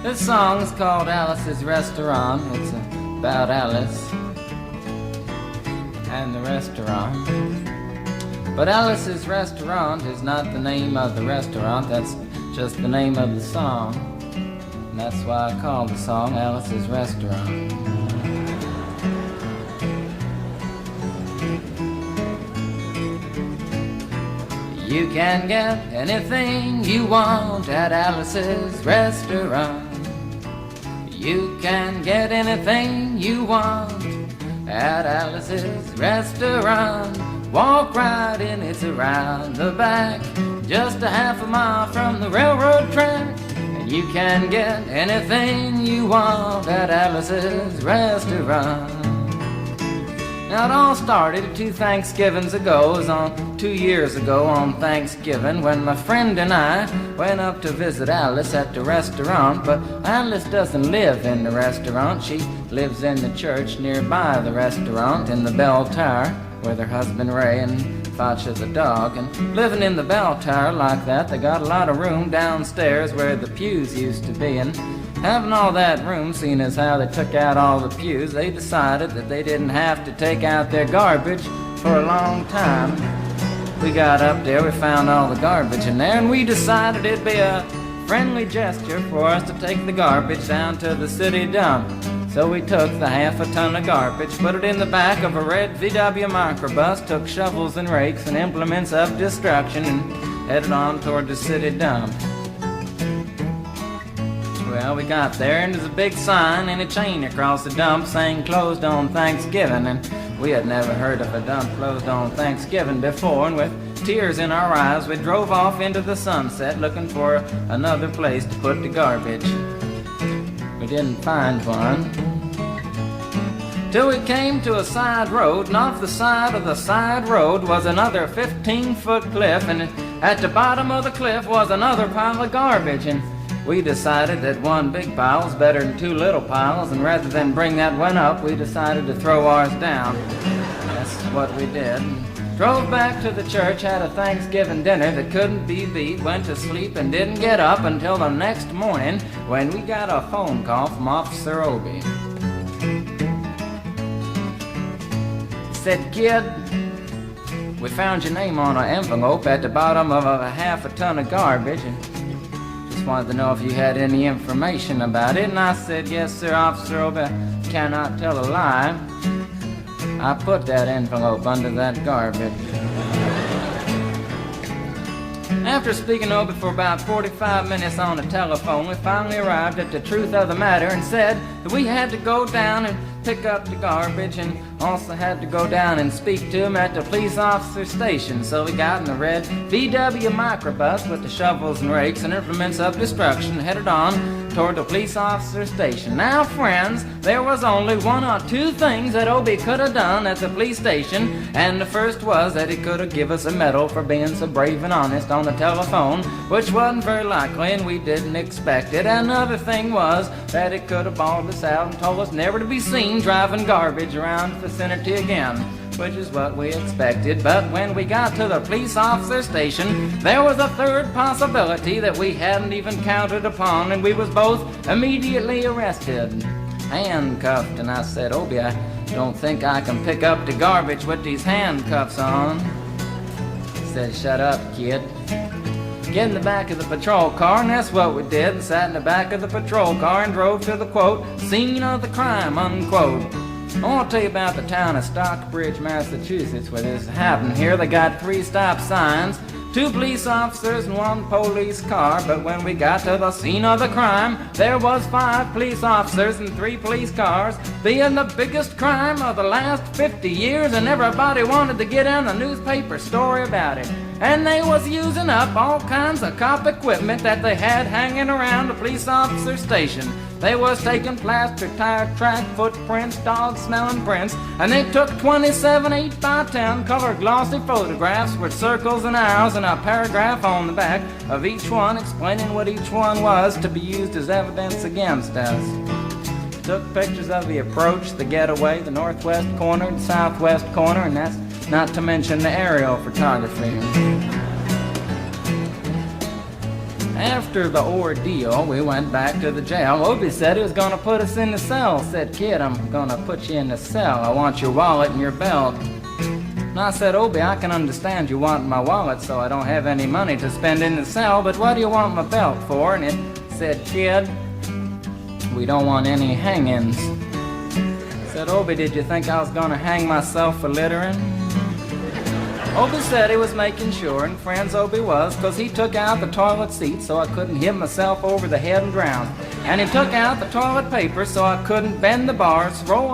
This song's called Alice's Restaurant. It's about Alice and the restaurant. But Alice's Restaurant is not the name of the restaurant, that's just the name of the song. And that's why I call the song Alice's Restaurant. You can get anything you want at Alice's Restaurant. You can get anything you want at Alice's Restaurant. Walk right in, it's around the back, just a half a mile from the railroad track. And you can get anything you want at Alice's Restaurant. Now it all started 2 Thanksgivings ago. It was on 2 years ago on Thanksgiving when my friend and I went up to visit Alice at the restaurant. But Alice doesn't live in the restaurant. She lives in the church nearby the restaurant in the bell tower with her husband Ray and Facha the dog. And living in the bell tower like that, they got a lot of room downstairs where the pews used to be. And having all that room, seeing as how they took out all the pews, they decided that they didn't have to take out their garbage for a long time. We got up there, we found all the garbage in there, and we decided it'd be a friendly gesture for us to take the garbage down to the city dump. So we took the half a ton of garbage, put it in the back of a red VW microbus, took shovels and rakes and implements of destruction, and headed on toward the city dump. Well, we got there, and there's a big sign and a chain across the dump saying closed on Thanksgiving, and we had never heard of a dump closed on Thanksgiving before, and with tears in our eyes we drove off into the sunset looking for another place to put the garbage. We didn't find one till we came to a side road, and off the side of the side road was another 15-foot cliff, and at the bottom of the cliff was another pile of garbage. And we decided that one big pile was better than 2 little piles, and rather than bring that one up, we decided to throw ours down. That's what we did. Drove back to the church, had a Thanksgiving dinner that couldn't be beat, went to sleep and didn't get up until the next morning when we got a phone call from Officer Obie. He said, "Kid, we found your name on an envelope at the bottom of a half a ton of garbage, and just wanted to know if you had any information about it." And I said, "Yes, sir, Officer Obie, cannot tell a lie. I put that envelope under that garbage." After speaking to Obie for about 45 minutes on the telephone, we finally arrived at the truth of the matter and said that we had to go down and pick up the garbage, and also had to go down and speak to him at the police officer station. So we got in the red VW microbus with the shovels and rakes and implements of destruction, headed on toward the police officer station. Now, friends, there was only 1 or 2 things that Obie could have done at the police station, and the first was that he could have given us a medal for being so brave and honest on the telephone, which wasn't very likely, and we didn't expect it. Another thing was that he could have bawled us out and told us never to be seen driving garbage around the vicinity again, which is what we expected. But when we got to the police officer station, there was a third possibility that we hadn't even counted upon, and we was both immediately arrested, handcuffed. And I said, "Obie, I don't think I can pick up the garbage with these handcuffs on." He said, "Shut up, kid. Get in the back of the patrol car," and that's what we did, and sat in the back of the patrol car and drove to the, quote, "scene of the crime," unquote. I want to tell you about the town of Stockbridge, Massachusetts, where this happened. Here they got 3 stop signs, 2 police officers and 1 police car. But when we got to the scene of the crime, there was 5 police officers and 3 police cars, being the biggest crime of the last 50 years, and everybody wanted to get in a newspaper story about it. And they was using up all kinds of cop equipment that they had hanging around the police officer station. They was taking plaster tire track footprints, dog-smelling prints, and they took 27 8x10 color glossy photographs with circles and arrows and a paragraph on the back of each one explaining what each one was to be used as evidence against us. Took pictures of the approach, the getaway, the northwest corner, the southwest corner, and that's not to mention the aerial photography. After the ordeal, we went back to the jail. Obie said he was going to put us in the cell. Said, "Kid, I'm going to put you in the cell. I want your wallet and your belt." And I said, "Obie, I can understand you want my wallet so I don't have any money to spend in the cell, but what do you want my belt for?" And it said, "Kid, we don't want any hangings." I said, "Obie, did you think I was going to hang myself for littering?" Obie said he was making sure, and friends Obie was, 'cause he took out the toilet seat so I couldn't hit myself over the head and drown. And he took out the toilet paper so I couldn't bend the bars, roll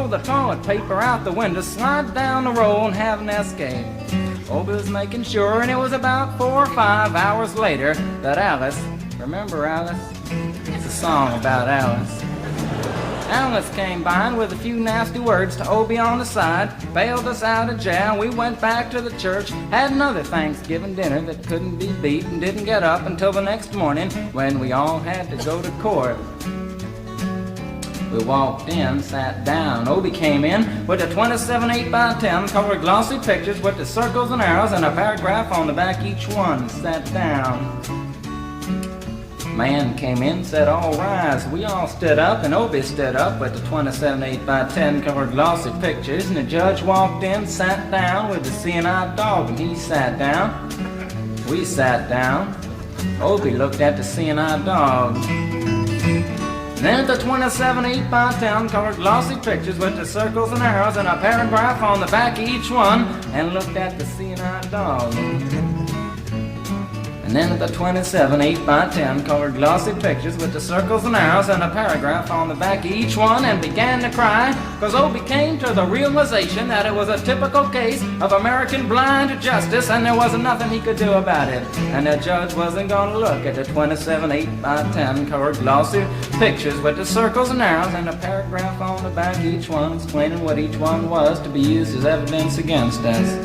the toilet paper out the window, slide down the roll and have an escape. Obie was making sure, and it was about 4 or 5 hours later that Alice, remember Alice? It's a song about Alice. Alice came by and with a few nasty words to Obie on the side, bailed us out of jail. We went back to the church, had another Thanksgiving dinner that couldn't be beat, and didn't get up until the next morning when we all had to go to court. We walked in, sat down. Obie came in with a 27 8x10 colored glossy pictures with the circles and arrows and a paragraph on the back each one. Sat down. Man came in, said, "All rise." We all stood up, and Obie stood up with the 27 8x10 colored glossy pictures, and the judge walked in, sat down with the seeing-eye dog, and he sat down. We sat down. Obie looked at the seeing-eye dog. Then the 27 8x10 colored glossy pictures with the circles and arrows and a paragraph on the back of each one, and looked at the seeing-eye dog. And then at the 27 8x10 colored glossy pictures with the circles and arrows and a paragraph on the back of each one, and began to cry, 'cause Obie came to the realization that it was a typical case of American blind justice and there wasn't nothing he could do about it. And the judge wasn't going to look at the 27 8x10 colored glossy pictures with the circles and arrows and a paragraph on the back of each one explaining what each one was to be used as evidence against us.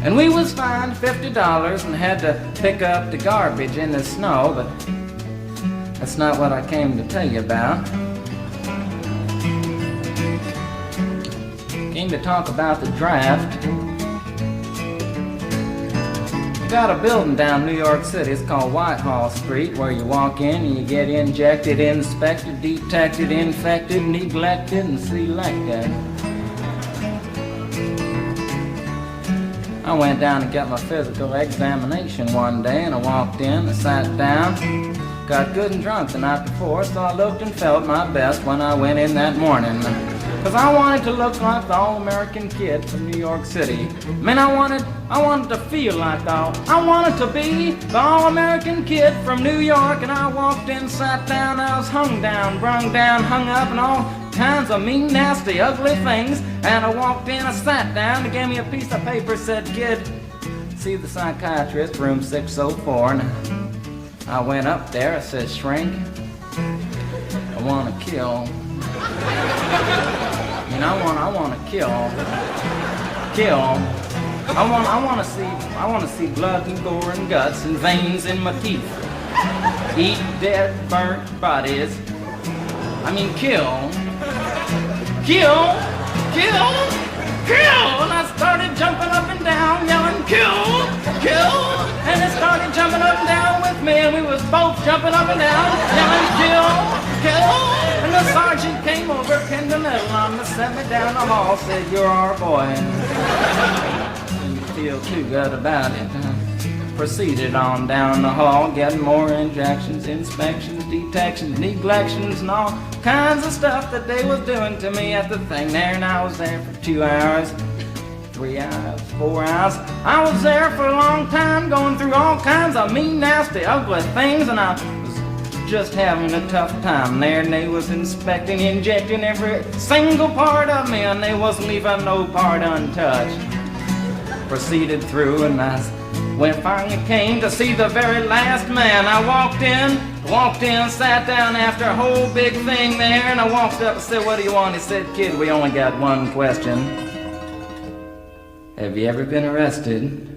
And we was fined $50 and had to pick up the garbage in the snow, but that's not what I came to tell you about. Came to talk about the draft. We got a building down New York City. It's called Whitehall Street, where you walk in and you get injected, inspected, detected, infected, neglected, and selected. I went down to get my physical examination one day, and I walked in, I sat down, got good and drunk the night before, so I looked and felt my best when I went in that morning. 'Cause I wanted to look like the all-American kid from New York City. I mean, I wanted to feel like I wanted to be the all-American kid from New York, and I walked in, sat down, I was hung down, brung down, hung up, and all kinds of mean, nasty, ugly things. And I walked in, I sat down, they gave me a piece of paper, said, "Kid, see the psychiatrist, room 604. And I went up there, I said, "Shrink, I want to kill. I mean, I want to kill. I want to see blood and gore and guts and veins in my teeth. Eat dead, burnt bodies. I mean, kill. Kill! Kill! Kill! And I started jumping up and down, yelling, "Kill! Kill!" And it started jumping up and down with me, and we was both jumping up and down, yelling, "Kill! Kill!" And the sergeant came over, pinned the medal on me, sent me down the hall, said, "You're our boy." And you feel too good about it. Proceeded on down the hall, getting more injections, inspections, detections, neglections, and all kinds of stuff that they was doing to me at the thing there. And I was there for 2 hours, 3 hours, 4 hours. I was there for a long time, going through all kinds of mean, nasty, ugly things, and I was just having a tough time there. And they was inspecting, injecting every single part of me, and they wasn't leaving no part untouched. Proceeded through, and when I finally came to see the very last man, I walked in, sat down after a whole big thing there, and I walked up and said, "What do you want?" He said, "Kid, we only got one question. Have you ever been arrested?"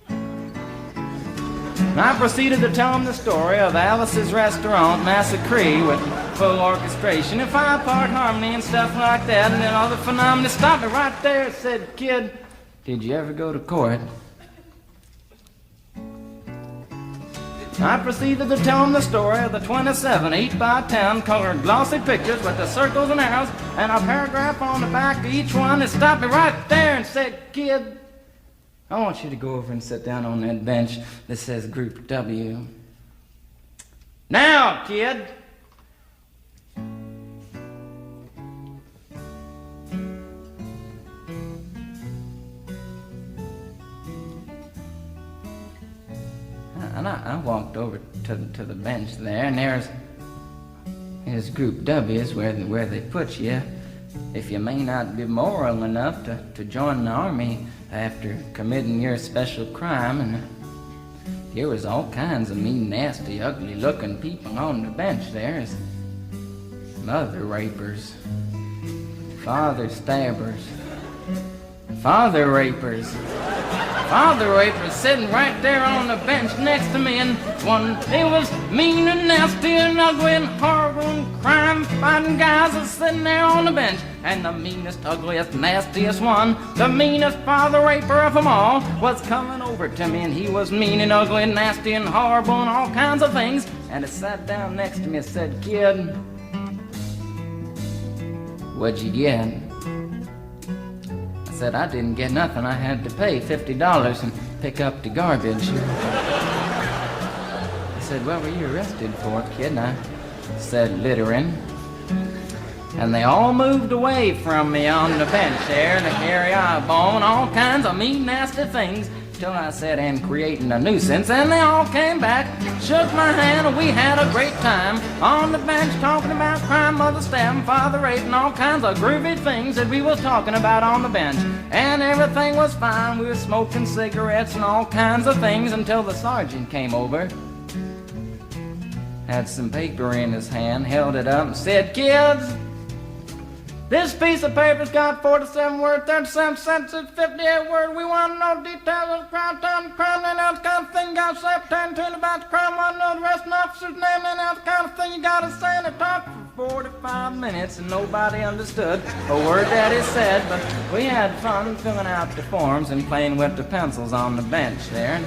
And I proceeded to tell him the story of Alice's Restaurant Massacre with full orchestration and 5-part harmony and stuff like that, and then all the phenomena stopped me right there and said, "Kid, did you ever go to court?" I proceeded to tell him the story of the 27 8x10 colored glossy pictures with the circles and arrows and a paragraph on the back of each one. It stopped me right there and said, "Kid, I want you to go over and sit down on that bench that says Group W. Now, kid." And I walked over to the bench there, and there's Group W is where they put you if you may not be moral enough to join the army after committing your special crime. And there was all kinds of mean, nasty, ugly-looking people on the bench there. There's mother rapers, father stabbers, father rapers sitting right there on the bench next to me, and they was mean and nasty and ugly and horrible and crime-fighting guys was sitting there on the bench. And the meanest, ugliest, nastiest one, the meanest father raper of them all, was coming over to me, and he was mean and ugly and nasty and horrible and all kinds of things. And he sat down next to me and said, "Kid, what'd you get?" I said, "I didn't get nothing. I had to pay $50 and pick up the garbage." He said, "What were you arrested for, kid?" And I said, "Littering." And they all moved away from me on the bench there to carry eyeball and all kinds of mean, nasty things, till I said, "And creating a nuisance," and they all came back, shook my hand, and we had a great time on the bench talking about crime, mother stabbing, father raping, all kinds of groovy things that we was talking about on the bench. And everything was fine. We were smoking cigarettes and all kinds of things until the sergeant came over, had some paper in his hand, held it up and said, "Kids, this piece of paper's got 47 words, 37 sentences, 58 words. We want to know details of the crime, time, the crime, and that kind of thing. Got to say pertaining to it about the crime. Want to know the arresting officer's name and that kind of thing. You got to say." And it talked for 45 minutes, and nobody understood a word that he said. But we had fun filling out the forms and playing with the pencils on the bench there. And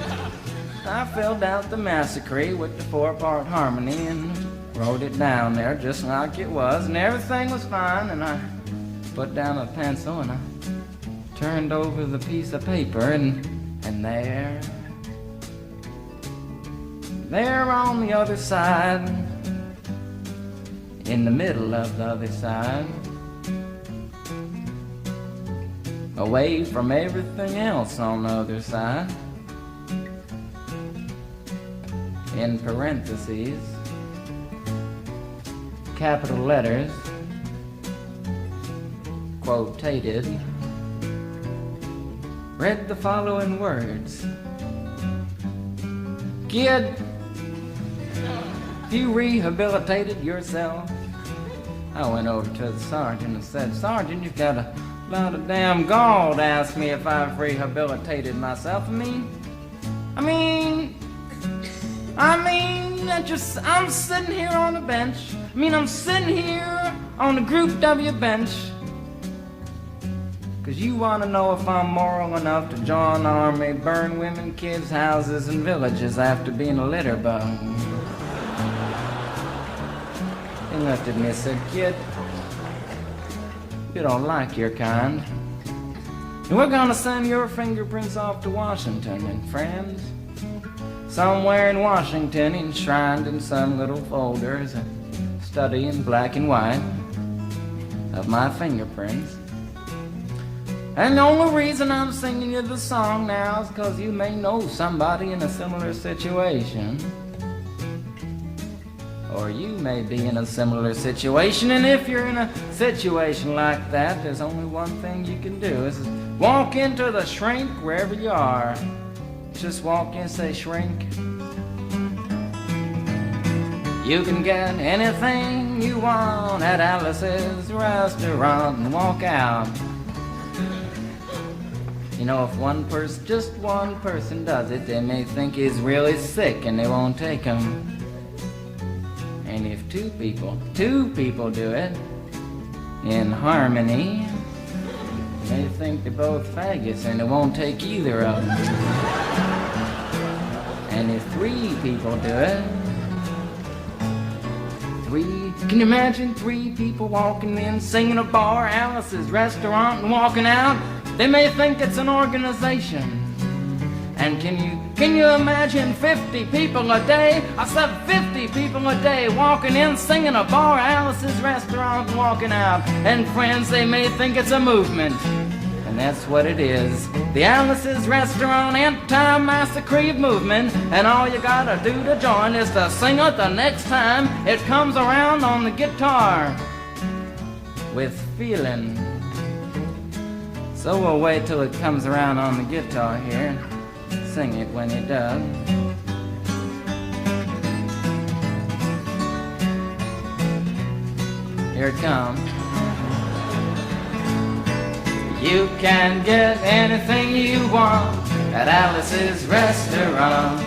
I filled out the massacre with the 4-part harmony and wrote it down there just like it was, and everything was fine. And I put down a pencil and I turned over the piece of paper, and there on the other side, in the middle of the other side, away from everything else on the other side, in parentheses, capital letters, quotated, read the following words: "Kid, you rehabilitated yourself." I went over to the sergeant and said, "Sergeant, you've got a lot of damn gall to ask me if I've rehabilitated myself. I'm sitting here on the bench. I'm sitting here on the Group W bench because you want to know if I'm moral enough to join the army, burn women, kids, houses, and villages after being a litter bug." He looked at me and said, "Kid, you don't like your kind. And we're going to send your fingerprints off to Washington, and friends, somewhere in Washington, enshrined in some little folder, is a study in black and white of my fingerprints. And the only reason I'm singing you the song now is because you may know somebody in a similar situation. Or you may be in a similar situation, and if you're in a situation like that, there's only one thing you can do, is walk into the shrink wherever you are. Just walk in, say, 'Shrink, you can get anything you want at Alice's restaurant,' and walk out. You know, if just one person does it, they may think he's really sick and they won't take him. And if two people do it in harmony, they think they're both faggots and they won't take either of them. And if 3 people do it. 3, can you imagine 3 people walking in, singing a bar, Alice's restaurant, and walking out? They may think it's an organization. And can you imagine 50 people a day? I said 50 people a day walking in, singing a bar, Alice's restaurant, and walking out. And friends, they may think it's a movement. And that's what it is. The Alice's Restaurant Anti-Massacre movement. And all you gotta do to join is to sing it the next time it comes around on the guitar with feeling. So we'll wait till it comes around on the guitar here. Sing it when it does. Here it comes. You can get anything you want at Alice's Restaurant.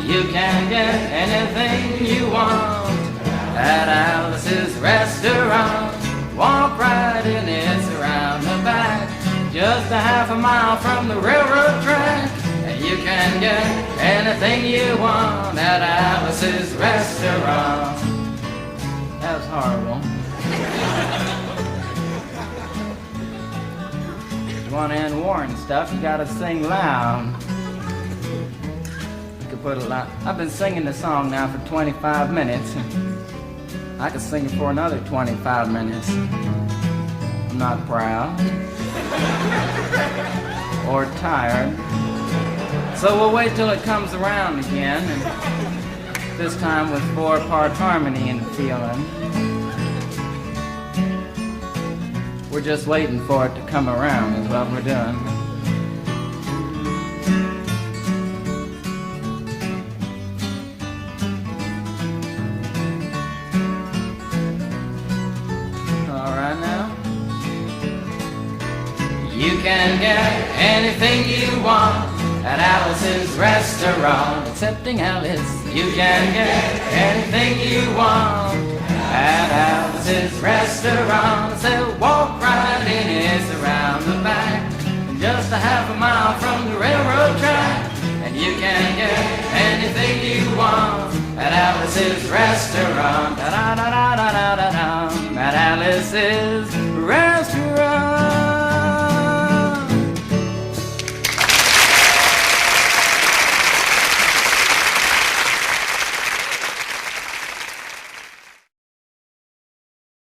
You can get anything you want at Alice's Restaurant. Walk right in, it's around the back, just a half a mile from the railroad track. And you can get anything you want at Alice's Restaurant. That was horrible. If you want to end war and stuff, you gotta sing loud. You could put a lot. I've been singing the song now for 25 minutes. I could sing it for another 25 minutes. I'm not proud or tired. So we'll wait till it comes around again, and this time with 4-part harmony and feeling. We're just waiting for it to come around is what we're doing. You can get anything you want at Alice's Restaurant. Accepting Alice, you can get anything you want at Alice's Restaurant. So walk right in, it's around the back, just a half a mile from the railroad track. And you can get anything you want at Alice's Restaurant. Da da da da da da da. At Alice's